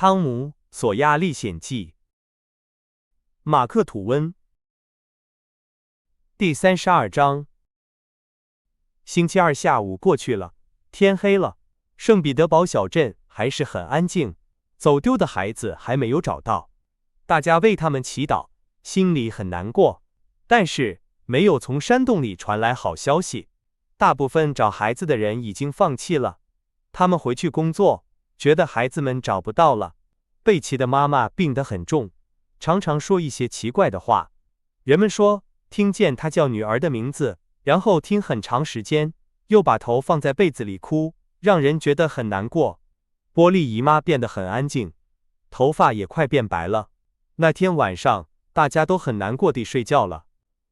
汤姆·索亚历险记，马克·吐温。第32章。星期二下午过去了，天黑了，圣彼得堡小镇还是很安静，走丢的孩子还没有找到，大家为他们祈祷，心里很难过。但是没有从山洞里传来好消息，大部分找孩子的人已经放弃了，他们回去工作，觉得孩子们找不到了。贝奇的妈妈病得很重，常常说一些奇怪的话。人们说，听见她叫女儿的名字，然后听很长时间，又把头放在被子里哭，让人觉得很难过。波莉姨妈变得很安静，头发也快变白了。那天晚上，大家都很难过地睡觉了。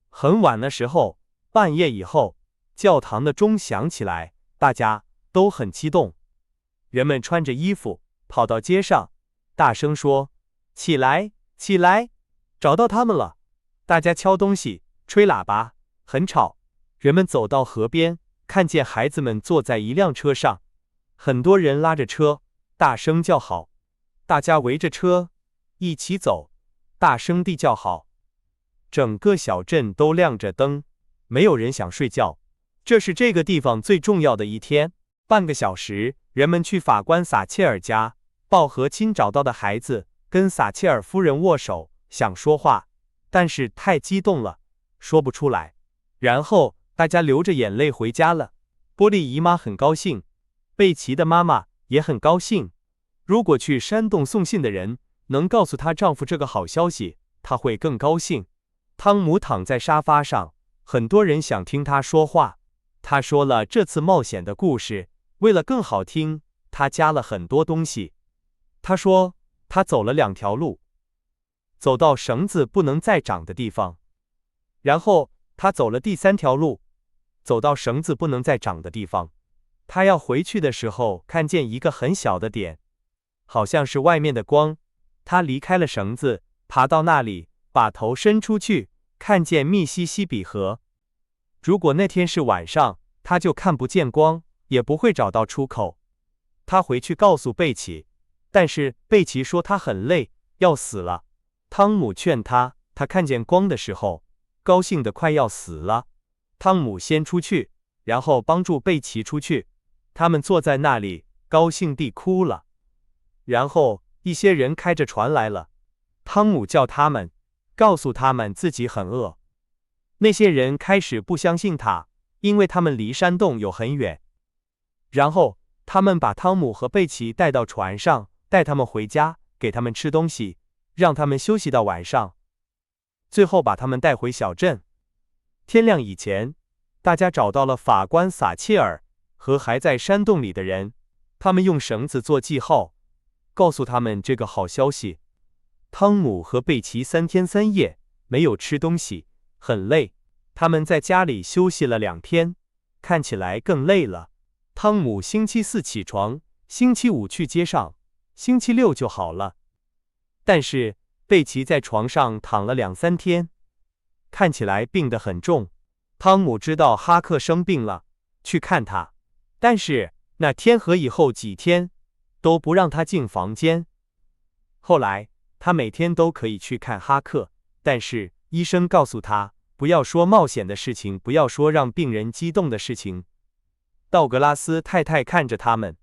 很晚的时候，半夜以后，教堂的钟响起来，大家都很激动。人们穿着衣服，跑到街上，大声说：“起来，起来，找到他们了！”大家敲东西，吹喇叭，很吵。人们走到河边，看见孩子们坐在一辆车上，很多人拉着车，大声叫好。大家围着车一起走，大声地叫好。整个小镇都亮着灯，没有人想睡觉。这是这个地方最重要的一天。半个小时，人们去法官撒切尔家，抱和亲找到的孩子跟撒切尔夫人握手，想说话，但是太激动了，说不出来。然后大家流着眼泪回家了。波莉姨妈很高兴，贝奇的妈妈也很高兴。如果去山洞送信的人能告诉她丈夫这个好消息，她会更高兴。汤姆躺在沙发上，很多人想听他说话。他说了这次冒险的故事，为了更好听，他加了很多东西。他说，他走了2条路，走到绳子不能再长的地方，然后他走了第3条路，走到绳子不能再长的地方。他要回去的时候，看见一个很小的点，好像是外面的光。他离开了绳子，爬到那里，把头伸出去，看见密西西比河。如果那天是晚上，他就看不见光，也不会找到出口。他回去告诉贝奇，但是贝奇说他很累，要死了。汤姆劝他，他看见光的时候，高兴得快要死了。汤姆先出去，然后帮助贝奇出去。他们坐在那里，高兴地哭了。然后一些人开着船来了，汤姆叫他们，告诉他们自己很饿。那些人开始不相信他，因为他们离山洞有很远。然后他们把汤姆和贝奇带到船上，带他们回家，给他们吃东西，让他们休息到晚上，最后把他们带回小镇。天亮以前，大家找到了法官撒切尔和还在山洞里的人，他们用绳子做记号，告诉他们这个好消息。汤姆和贝奇3天3夜没有吃东西，很累，他们在家里休息了2天，看起来更累了。汤姆星期4起床，星期5去街上，星期6就好了。但是贝奇在床上躺了2、3天，看起来病得很重。汤姆知道哈克生病了，去看他，但是那天和以后几天都不让他进房间。后来他每天都可以去看哈克，但是医生告诉他，不要说冒险的事情，不要说让病人激动的事情。道格拉斯太太看着他们。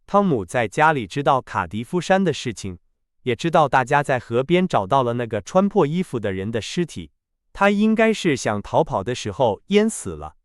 汤姆在家里知道卡迪夫山的事情，也知道大家在河边找到了那个穿破衣服的人的尸体。他应该是想逃跑的时候淹死了。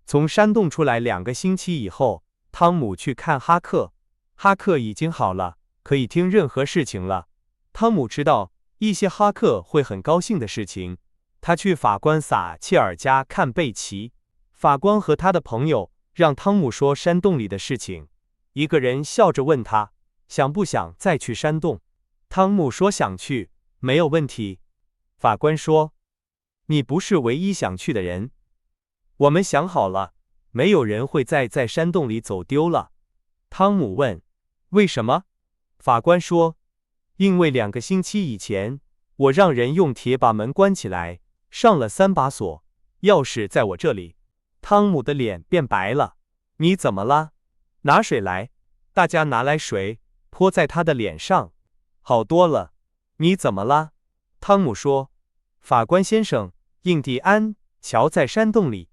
从山洞出来2个星期以后，汤姆去看哈克，哈克已经好了，可以听任何事情了。汤姆知道一些哈克会很高兴的事情。他去法官撒切尔家看贝奇，法官和他的朋友让汤姆说山洞里的事情。一个人笑着问他，想不想再去山洞？汤姆说想去，没有问题。法官说，你不是唯一想去的人。我们想好了，没有人会再在山洞里走丢了。汤姆问，为什么？法官说，因为2个星期以前，我让人用铁把门关起来，上了3把锁，钥匙在我这里。汤姆的脸变白了。你怎么了？拿水来。大家拿来水，泼在他的脸上，好多了。你怎么了？汤姆说。法官先生，印第安乔在山洞里。